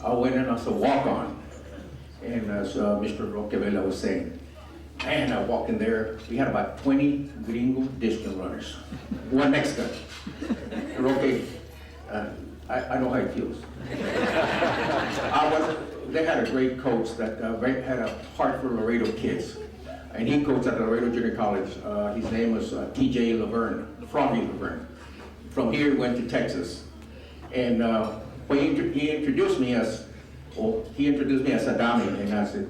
I went in as a walk-on. And as Mr. Roquevela was saying, man, I walked in there, we had about 20 gringo discount runners. One Mexican. Roque, I know how it feels. They had a great coach that had a heart for Laredo kids. And he coached at Laredo Junior College. His name was T.J. Laverne, Froggy Laverne. From here, he went to Texas. And when he introduced me as Adami, and I said,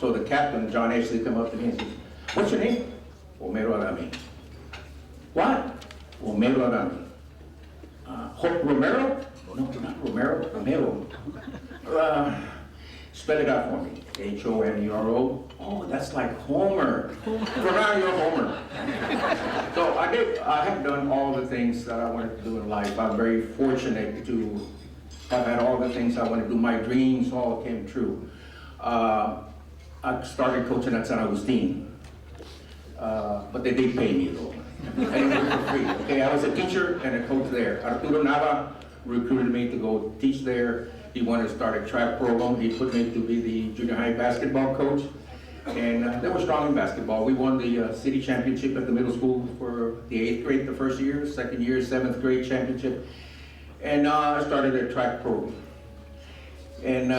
so the captain, John Ashley, come up to me and said, what's your name? Homero Adami. What? Homero Adami. Romero? No, not Romero, Romero. Spell it out for me. H-O-M-E-R-O. Oh, that's like Homer. For now, you're Homer. So I have done all the things that I wanted to do in life. I'm very fortunate to have had all the things I wanted to do. My dreams all came true. I started coaching at San Agustin, but they did pay me though. I didn't work for free. Okay, I was a teacher and a coach there. Arturo Nava recruited me to go teach there. He wanted to start a track program. He put me to be the junior high basketball coach. And they were strong in basketball. We won the city championship at the middle school for the 8th grade the first year, second year, 7th grade championship. And I started a track program. And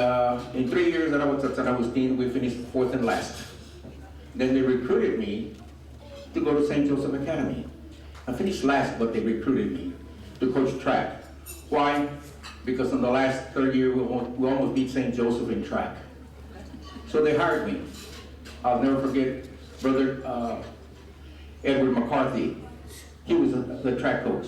in 3 years that I was at San Agustin, we finished 4th and last. Then they recruited me to go to St. Joseph Academy. I finished last, but they recruited me to coach track. Why? Because in the last third year, we almost beat St. Joseph in track. So they hired me. I'll never forget Brother Edward McCarthy. He was the track coach.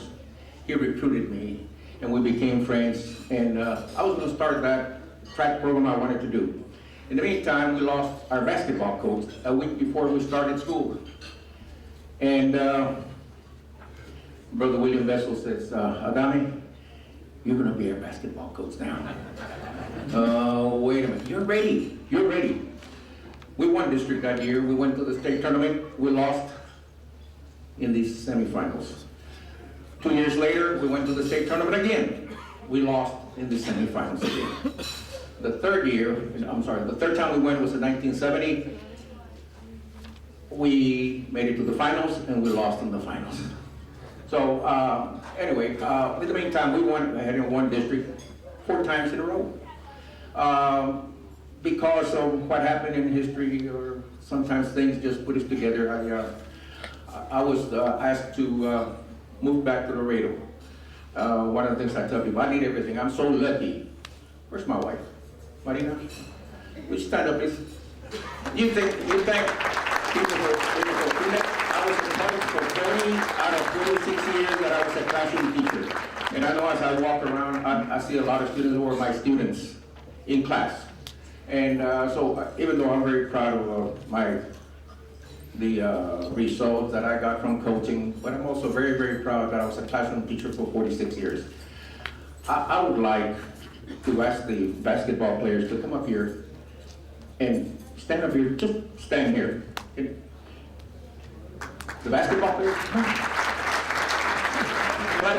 He recruited me, and we became friends. And I was going to start that track program I wanted to do. In the meantime, we lost our basketball coach a week before we started school. And Brother William Vessel says, Adami, you're going to be our basketball coach now. Wait a minute, you're ready. We won district that year. We went to the state tournament. We lost in the semifinals. 2 years later, we went to the state tournament again. We lost in the semifinals again. The third time we went was in 1970. We made it to the finals and we lost in the finals. So anyway, in the meantime, we went ahead and won district 4 times in a row. Because of what happened in history, or sometimes things just put us together, I was asked to move back to Laredo. One of the things I tell people, I need everything. I'm so lucky. Where's my wife? Marina? Would you stand up, please? You think people I was in college for 20 out of 46 years that I was a classroom teacher. And I know as I walk around, I see a lot of students who are my students in class. And so even though I'm very proud of the results that I got from coaching, but I'm also very, very proud that I was a classroom teacher for 46 years. I would like to ask the basketball players to come up here and stand up here, just stand here. The basketball players, but,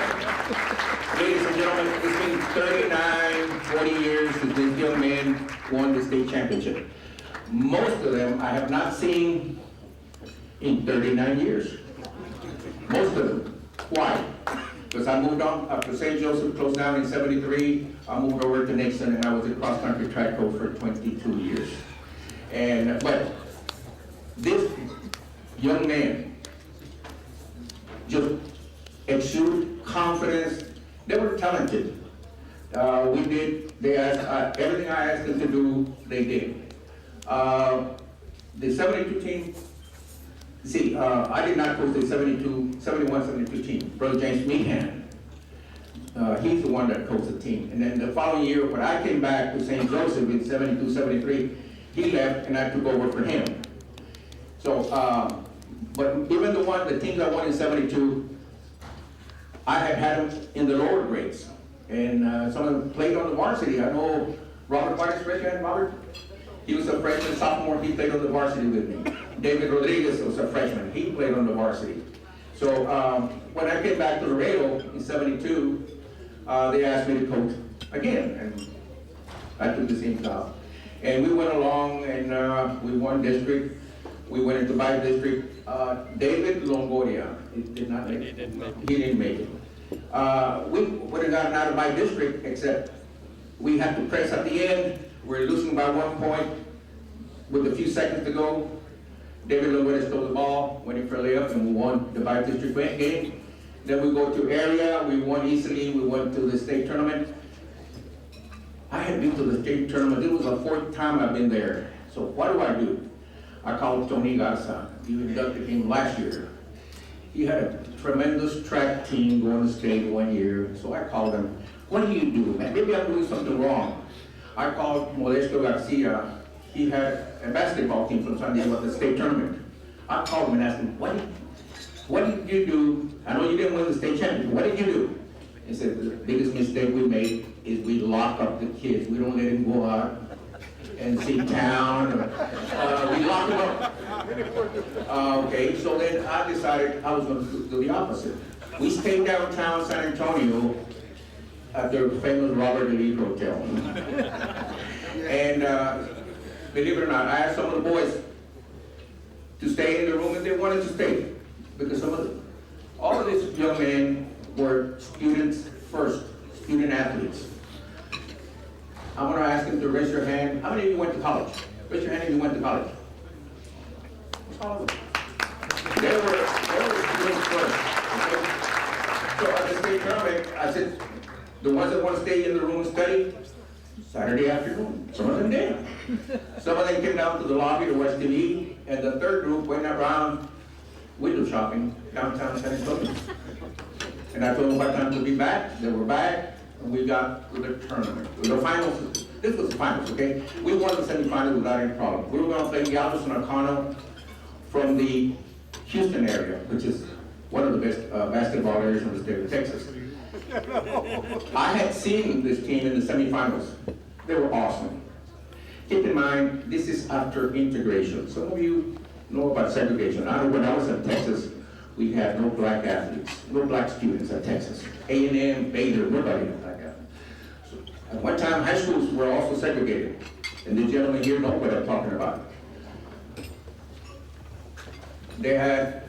ladies and gentlemen, it's been 39, 40 years since these young men won the state championship. Most of them I have not seen in 39 years. Most of them. Why? Because I moved on after St. Joseph closed down in 73. I moved over to Nixon and I was a cross-country track coach for 22 years. And but this young man just exuded confidence. They were talented. They asked, everything I asked them to do, they did. The 72 team, I did not coach the 71-72 team. Brother James Meehan, he's the one that coached the team. And then the following year, when I came back to St. Joseph in 72-73, he left and I took over for him. So, but even the teams I won in 72, I had them in the lower grades. And some of them played on the varsity. I know Robert Vargas, raise your hand, Robert. He was a freshman, sophomore, he played on the varsity with me. David Rodriguez was a freshman, he played on the varsity. So when I came back to Laredo in 72, they asked me to coach again. And I took the same job. And we went along and we won district. We went into by district. David Longoria, he did not make it. He didn't make it. We would have gotten out of my district, except we had to press at the end. We're losing by 1 point with a few seconds to go. David Longoria stole the ball, went in for a layup, and we won the by district game. Then we go to area, we won easily, we went to the state tournament. I had been to the state tournament, it was the 4th time I've been there. So what do? I called Tony Garza, he inducted him last year. He had a tremendous track team going to state 1 year, so I called him, what do you do, man? Maybe I'm doing something wrong. I called Modesto Garcia, he had a basketball team from San Diego at the state tournament. I called him and asked him, what did you do? I know you didn't win the state championship, what did you do? He said, the biggest mistake we made is we lock up the kids. We don't let them go out and see town. We lock them up. Okay, so then I decided I was going to do the opposite. We stayed downtown San Antonio at the famous Robert E. Lee Hotel. And believe it or not, I asked some of the boys to stay in the room, and they wanted to stay. Because all of these young men were students first, student athletes. I'm going to ask them to raise your hand. How many of you went to college? Raise your hand if you went to college. All of them. They were students first. Okay? So at the state tournament, I said, the ones that want to stay in the room and study, Saturday afternoon. Some of them did. Some of them came down to the lobby to watch TV, and the third group went around window shopping downtown San Antonio. And I told them what time to be back. They were back, and we got to the tournament. The finals, this was the finals, okay? We won the semifinals without any problem. We were going to play Galveston Arcano from the Houston area, which is one of the best basketball areas in the state of Texas. I had seen this team in the semifinals. They were awesome. Keep in mind, this is after integration. Some of you know about segregation. When I was in Texas, we had no black athletes, no black students at Texas. A&M, Baylor, nobody had black athletes. So at one time, high schools were also segregated. And the gentlemen here know what I'm talking about. They had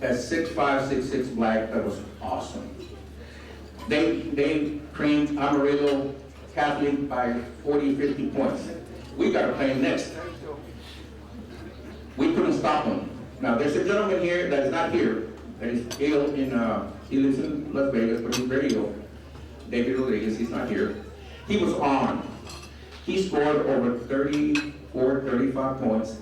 a 6'5", 6'6" black that was awesome. They creamed Amarillo Catholic by 40, 50 points. We got to play him next. We couldn't stop him. Now, there's a gentleman here that is not here, that is ill he lives in Las Vegas, but he's very ill. David Rodriguez, he's not here. He was on. He scored over 34, 35 points.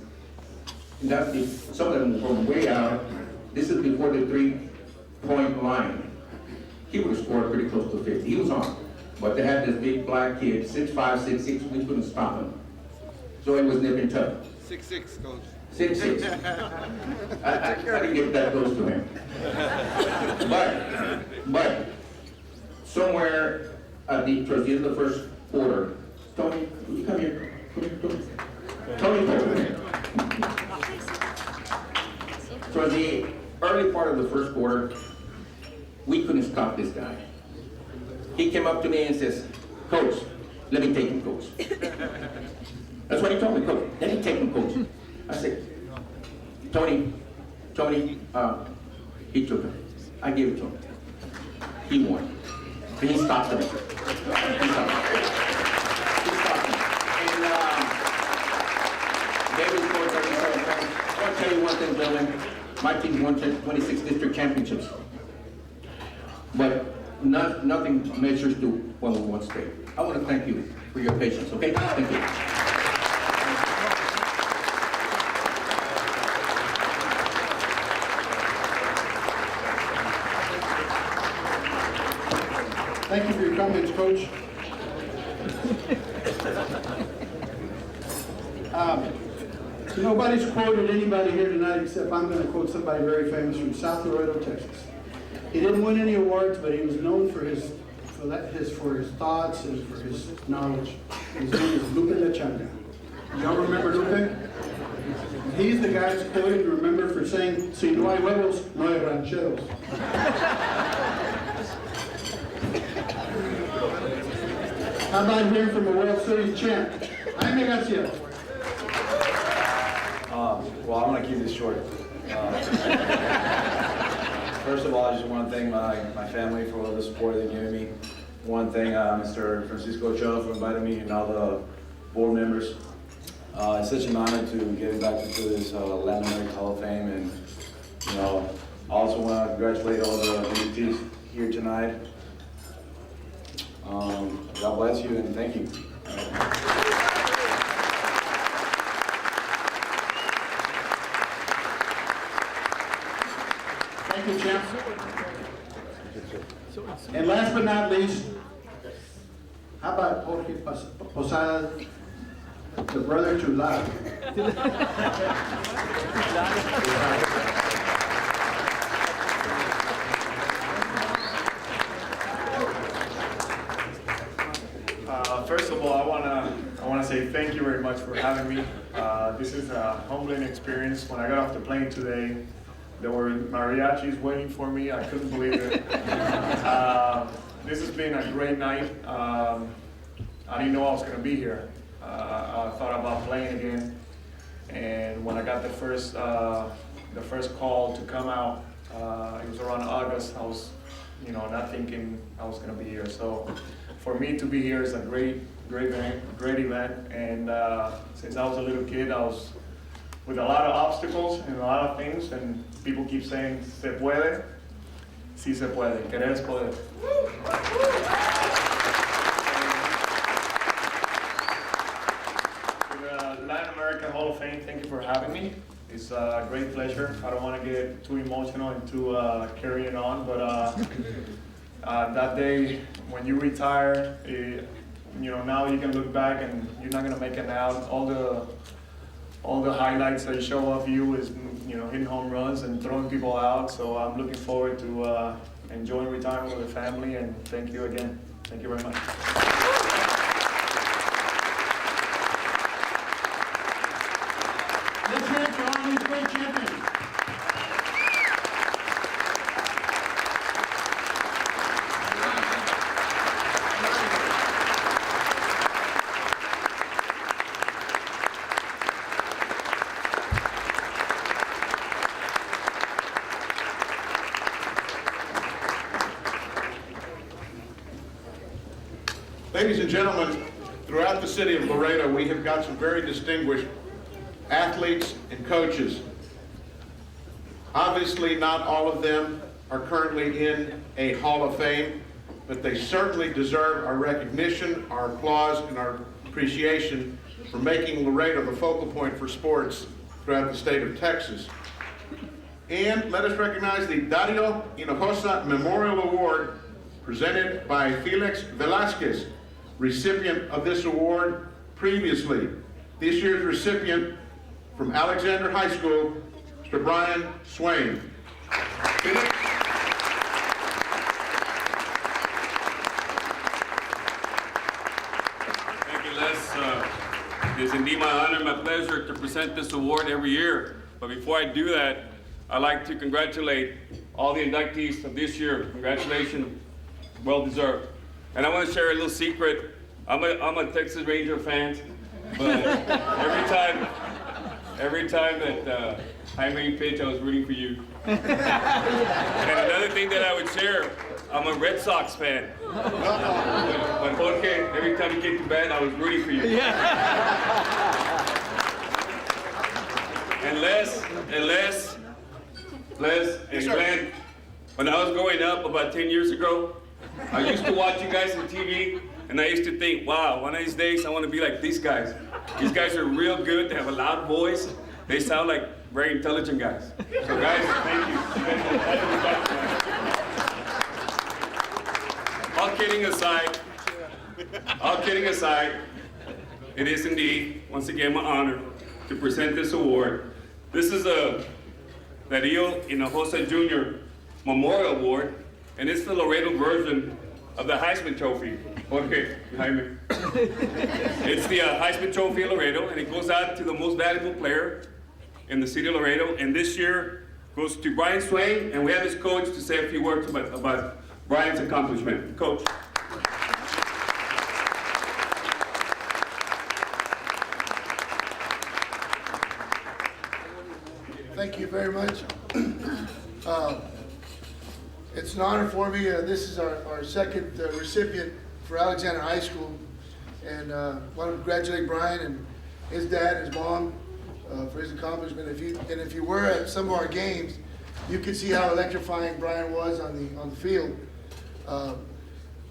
And that's some of them were way out. This is before the 3-point line. He would have scored pretty close to 50. He was on. But they had this big black kid, 6'5", 6'6", we couldn't stop him. So it was nip and tuck. 6'6", coach. 6'6". I didn't get that close to him. But somewhere towards the end of the first quarter, Tony, will you come here? Tony, come here. Towards the early part of the first quarter, we couldn't stop this guy. He came up to me and says, "Coach, let me take him, coach." That's what he told me, "Coach, let me take him, coach." I said, Tony, he took him. I gave it to him. He won. And he stopped him. He stopped him. And David scored 37 points. I'll tell you one thing, gentlemen. My team won 26 district championships. But nothing measures to when we won state. I want to thank you for your patience, okay? Thank you. Thank you for your comments, Coach. Nobody's quoted anybody here tonight except I'm going to quote somebody very famous from South Laredo, Texas. He didn't win any awards, but he was known for his thoughts and for his knowledge. His name is Lupe Lechanga. Y'all remember Lupe? He's the guy that's quoted and remembered for saying, "Si no hay huevos, no hay rancheros." How about hearing from a World Series champ? Jaime Garcia. Well, I'm gonna keep this short. First of all, I just want to thank my family for all the support they've given me. I want to thank Mr. Francisco Ochoa for inviting me and all the board members. It's such an honor to get inducted to this Latin American Hall of Fame, and I also want to congratulate all the inductees here tonight. God bless you and thank you. Thank you, champ. And last but not least, how about Jorge Posada, the brother to Lara? First of all, I wanna say thank you very much for having me. This is a humbling experience. When I got off the plane today, there were mariachis waiting for me. I couldn't believe it. This has been a great night. I didn't know I was gonna be here. I thought about playing again, and when I got the first call to come out, it was around August. I was, not thinking I was gonna be here. So, for me to be here is a great event. And since I was a little kid, I was with a lot of obstacles and a lot of things, and people keep saying, "Se puede." Sí se puede. Querer es poder. Latin American Hall of Fame, thank you for having me. It's a great pleasure. I don't want to get too emotional and too carrying on, but that day when you retire, now you can look back and you're not going to make it out. All the highlights that show of you is hitting home runs and throwing people out. So I'm looking forward to enjoying retirement with the family, and thank you again. Thank you very much. Let's hear it for all these great champions. Ladies and gentlemen, throughout the city of Laredo, we have got some very distinguished athletes and coaches. Obviously, not all of them are currently in a Hall of Fame, but they certainly deserve our recognition, our applause, and our appreciation for making Laredo the focal point for sports throughout the state of Texas. And let us recognize the Dario Hinojosa Memorial Award presented by Felix Velasquez, recipient of this award previously. This year's recipient from Alexander High School, Mr. Brian Swain. Felix. Thank you, Les. It is indeed my honor and my pleasure to present this award every year. But before I do that, I'd like to congratulate all the inductees of this year. Congratulations, well deserved. And I want to share a little secret. I'm a Texas Ranger fan, but every time that Jaime pitched, I was rooting for you. And another thing that I would share, I'm a Red Sox fan. But Jorge, every time he came to bat, I was rooting for you. And Les, and Glenn, when I was growing up about 10 years ago, I used to watch you guys on TV, and I used to think, wow, one of these days I want to be like these guys. These guys are real good. They have a loud voice. They sound like very intelligent guys. So guys, thank you. All kidding aside, it is indeed, once again, my honor to present this award. This is a Dario Hinojosa Jr. Memorial Award, and it's the Laredo version of the Heisman Trophy. Okay, Jaime. It's the Heisman Trophy of Laredo, and it goes out to the most valuable player in the city of Laredo, and this year goes to Brian Swain, and we have his coach to say a few words about Brian's accomplishment. Coach. Thank you very much. It's an honor for me. This is our second recipient for Alexander High School. And I want to congratulate Brian and his dad and his mom for his accomplishment. If you were at some of our games, you could see how electrifying Brian was on the field.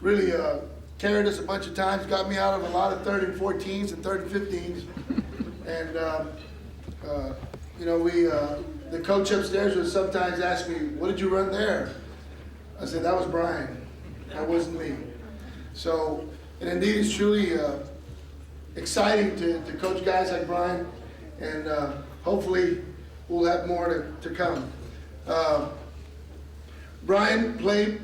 Really carried us a bunch of times, got me out of a lot of 3rd and 14s and 3rd and 15s. And you know, the coach upstairs would sometimes ask me, "What did you run there?" I said, "That was Brian. That wasn't me." So, and indeed, it's truly exciting to coach guys like Brian, and hopefully we'll have more to come. Brian played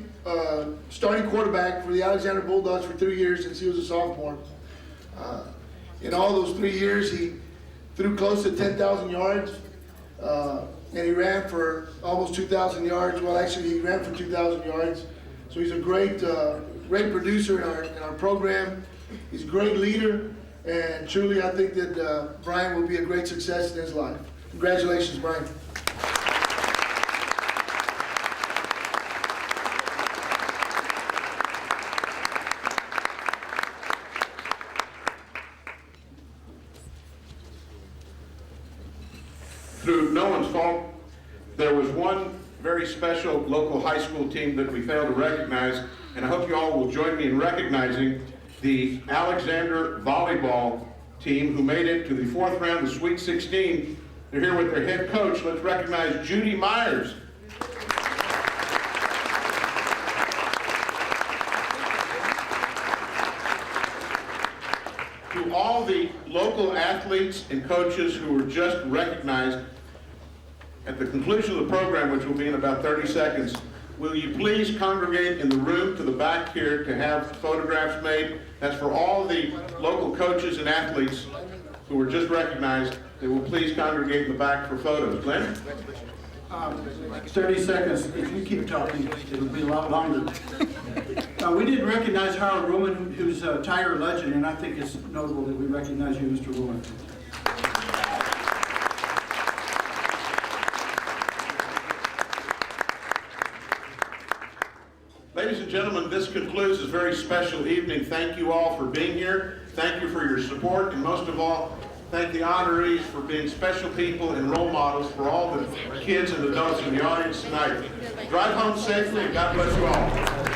starting quarterback for the Alexander Bulldogs for 3 years since he was a sophomore. In all those 3 years, he threw close to 10,000 yards, and he ran for almost 2,000 yards. Well, actually, he ran for 2,000 yards. So he's a great producer in our program. He's a great leader, and truly, I think that Brian will be a great success in his life. Congratulations, Brian. Through no one's fault, there was one very special local high school team that we failed to recognize, and I hope you all will join me in recognizing the Alexander volleyball team who made it to the 4th round of Sweet 16. They're here with their head coach. Let's recognize Judy Myers. To all the local athletes and coaches who were just recognized, at the conclusion of the program, which will be in about 30 seconds, will you please congregate in the room to the back here to have photographs made? That's for all the local coaches and athletes who were just recognized. They will please congregate in the back for photos. Glenn? 30 seconds. If you keep talking, it'll be a lot longer. We didn't recognize Howard Roman, who's a Tiger legend, and I think it's notable that we recognize you, Mr. Roman. Ladies and gentlemen, this concludes this very special evening. Thank you all for being here. Thank you for your support, and most of all, thank the honorees for being special people and role models for all the kids and adults in the audience tonight. Drive home safely, and God bless you all.